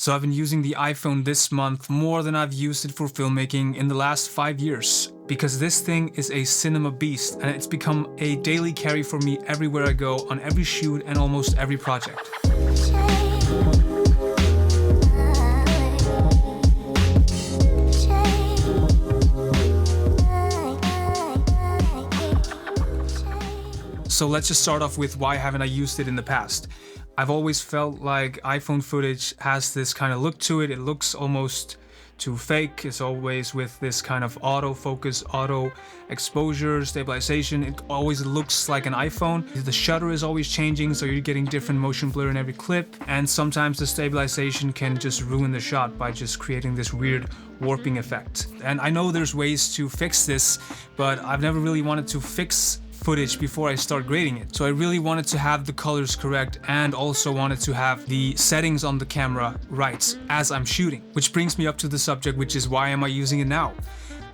So I've been using the iPhone this month more than I've used it for filmmaking in the last 5 years, because this thing is a cinema beast and it's become a daily carry for me everywhere I go, on every shoot and almost every project. So let's just start off with why haven't I used it in the past. I've always felt like iPhone footage has this kind of look to it. It looks almost too fake. It's always with this kind of auto focus, auto exposure, stabilization. It always looks like an iPhone. The shutter is always changing, so you're getting different motion blur in every clip. And sometimes the stabilization can just ruin the shot by just creating this weird warping effect. And I know there's ways to fix this, but I've never really wanted to fix footage before I start grading it. So I really wanted to have the colors correct and also wanted to have the settings on the camera right as I'm shooting. Which brings me up to the subject, which is why am I using it now?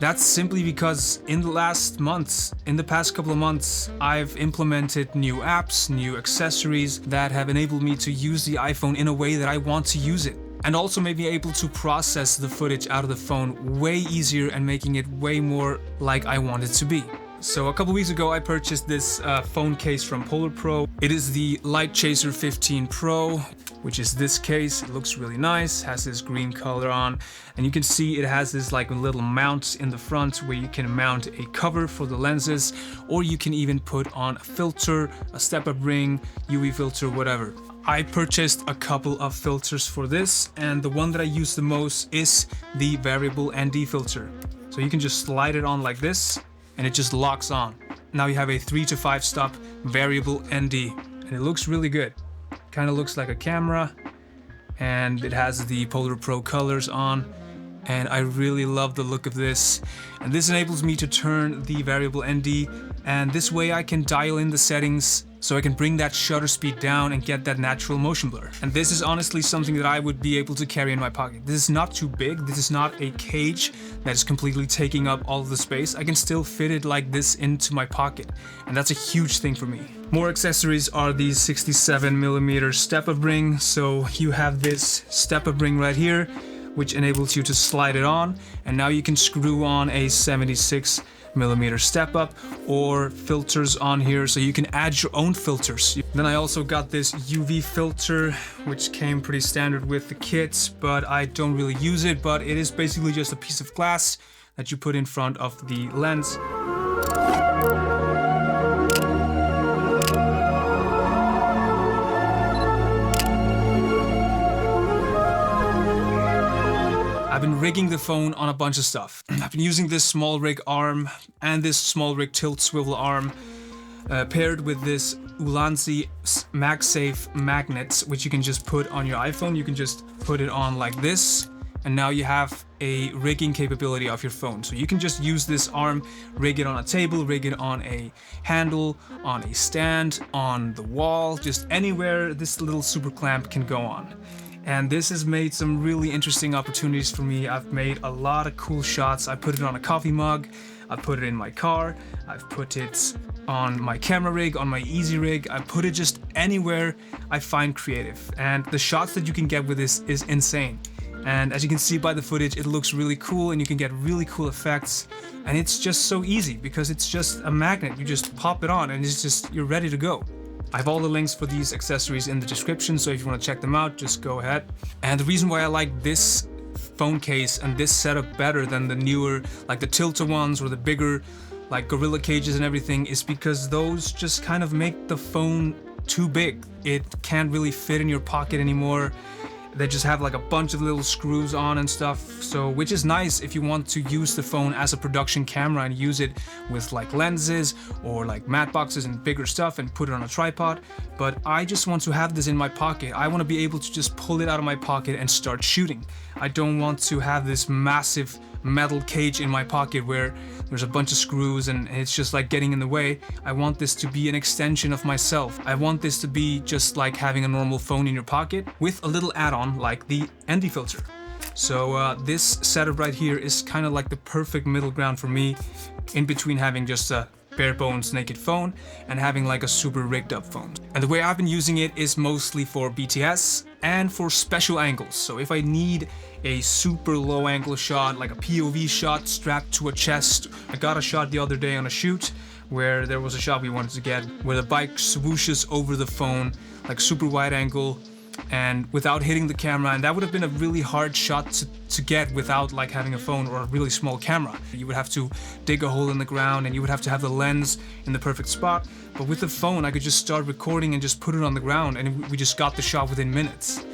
That's simply because in the past couple of months, I've implemented new apps, new accessories that have enabled me to use the iPhone in a way that I want to use it. And also made me able to process the footage out of the phone way easier and making it way more like I want it to be. So a couple weeks ago I purchased this phone case from Polar Pro. It is the Light Chaser 15 Pro, which is this case. It looks really nice, has this green color on, and you can see it has this like little mount in the front where you can mount a cover for the lenses, or you can even put on a filter, a step-up ring, UV filter, whatever. I purchased a couple of filters for this, and the one that I use the most is the variable ND filter. So you can just slide it on like this, and it just locks on. Now you have a 3 to 5 stop variable ND, and it looks really good. Kind of looks like a camera, and it has the Polar Pro colors on, and I really love the look of this. And this enables me to turn the variable ND, and this way I can dial in the settings so I can bring that shutter speed down and get that natural motion blur. And this is honestly something that I would be able to carry in my pocket. This is not too big. This is not a cage that is completely taking up all of the space. I can still fit it like this into my pocket, and that's a huge thing for me. More accessories are these 67mm step-up ring. So you have this step-up ring right here, which enables you to slide it on, and now you can screw on a 76mm step up or filters on here, so you can add your own filters. Then I also got this UV filter, which came pretty standard with the kit, but I don't really use it. But it is basically just a piece of glass that you put in front of the lens. I've been rigging the phone on a bunch of stuff. I've been using this small rig arm and this small rig tilt swivel arm paired with this Ulanzi MagSafe magnets, which you can just put on your iPhone. You can just put it on like this, and now you have a rigging capability of your phone. So you can just use this arm, rig it on a table, rig it on a handle, on a stand, on the wall, just anywhere this little super clamp can go on. And this has made some really interesting opportunities for me. I've made a lot of cool shots. I put it on a coffee mug, I put it in my car, I've put it on my camera rig, on my easy rig. I put it just anywhere I find creative. And the shots that you can get with this is insane. And as you can see by the footage, it looks really cool and you can get really cool effects. And it's just so easy because it's just a magnet. You just pop it on and it's just, you're ready to go. I have all the links for these accessories in the description, so if you want to check them out, just go ahead. And the reason why I like this phone case and this setup better than the newer, like the Tilta ones or the bigger, like Gorilla cages and everything, is because those just kind of make the phone too big. It can't really fit in your pocket anymore. They just have like a bunch of little screws on and stuff, so which is nice if you want to use the phone as a production camera and use it with like lenses or like matte boxes and bigger stuff and put it on a tripod. But I just want to have this in my pocket. I want to be able to just pull it out of my pocket and start shooting. I don't want to have this massive metal cage in my pocket where there's a bunch of screws and it's just like getting in the way. I want this to be an extension of myself. I want this to be just like having a normal phone in your pocket with a little add-on like the ND filter. So this setup right here is kind of like the perfect middle ground for me, in between having just a bare bones naked phone and having like a super rigged up phone. And the way I've been using it is mostly for BTS. and for special angles. So if I need a super low angle shot, like a POV shot strapped to a chest. I got a shot the other day on a shoot where there was a shot we wanted to get where the bike swooshes over the phone, like super wide angle and without hitting the camera, and that would have been a really hard shot to get without like having a phone or a really small camera. You would have to dig a hole in the ground and you would have to have the lens in the perfect spot. But with the phone I could just start recording and just put it on the ground and we just got the shot within minutes.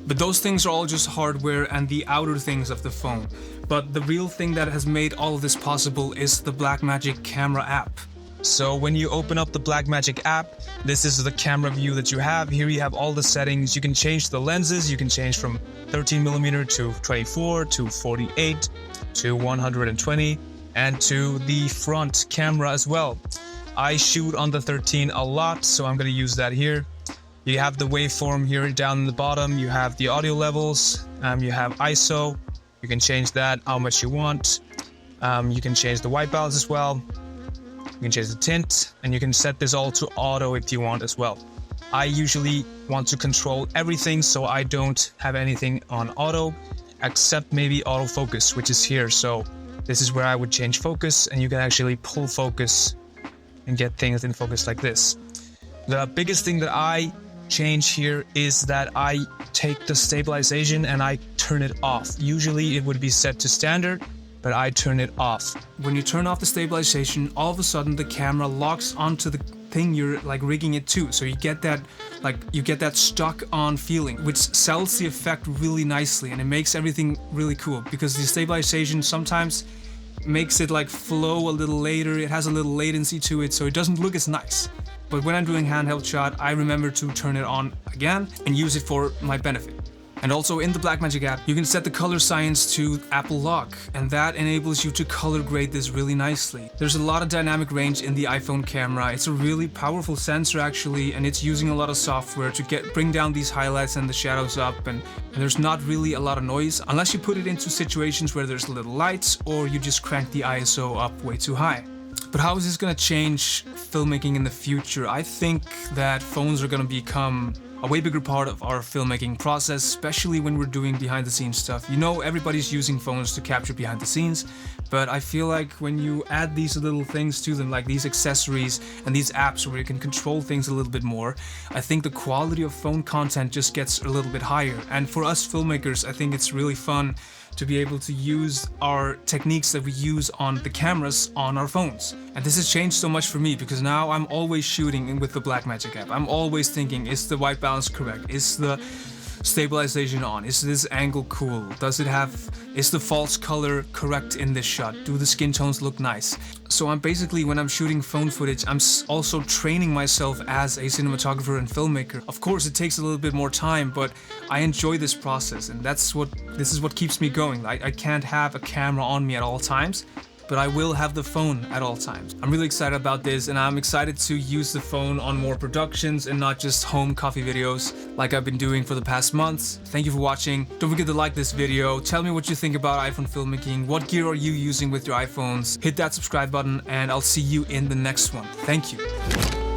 But those things are all just hardware and the outer things of the phone. But the real thing that has made all of this possible is the Blackmagic camera app. So when you open up the Blackmagic app, this is the camera view that you have. Here you have all the settings. You can change the lenses. You can change from 13mm to 24 to 48 to 120 and to the front camera as well. I shoot on the 13 a lot, so I'm going to use that here. You have the waveform here down in the bottom. You have the audio levels. You have ISO. You can change that how much you want. You can change the white balance as well. You can change the tint, and you can set this all to auto if you want as well. I usually want to control everything, so I don't have anything on auto, except maybe autofocus, which is here. So this is where I would change focus, and you can actually pull focus and get things in focus like this. The biggest thing that I change here is that I take the stabilization and I turn it off. Usually it would be set to standard, but I turn it off. When you turn off the stabilization, all of a sudden the camera locks onto the thing you're like rigging it to. So you get that stuck on feeling, which sells the effect really nicely, and it makes everything really cool because the stabilization sometimes makes it like flow a little later. It has a little latency to it, so it doesn't look as nice. But when I'm doing handheld shot, I remember to turn it on again and use it for my benefit. And also in the Blackmagic app, you can set the color science to Apple Lock, and that enables you to color grade this really nicely. There's a lot of dynamic range in the iPhone camera. It's a really powerful sensor actually, and it's using a lot of software to bring down these highlights and the shadows up, and there's not really a lot of noise unless you put it into situations where there's little lights or you just crank the ISO up way too high. But how is this going to change filmmaking in the future? I think that phones are going to become a way bigger part of our filmmaking process, especially when we're doing behind the scenes stuff. You know, everybody's using phones to capture behind the scenes, but I feel like when you add these little things to them, like these accessories and these apps where you can control things a little bit more, I think the quality of phone content just gets a little bit higher. And for us filmmakers, I think it's really fun to be able to use our techniques that we use on the cameras on our phones. And this has changed so much for me because now I'm always shooting with the Blackmagic app. I'm always thinking, is the white balance correct? Is the stabilization on? Is this angle cool? Is the false color correct in this shot? Do the skin tones look nice? So I'm basically, when I'm shooting phone footage, I'm also training myself as a cinematographer and filmmaker. Of course, it takes a little bit more time, but I enjoy this process, and this is what keeps me going. I can't have a camera on me at all times, but I will have the phone at all times. I'm really excited about this, and I'm excited to use the phone on more productions and not just home coffee videos like I've been doing for the past months. Thank you for watching. Don't forget to like this video. Tell me what you think about iPhone filmmaking. What gear are you using with your iPhones? Hit that subscribe button, and I'll see you in the next one. Thank you.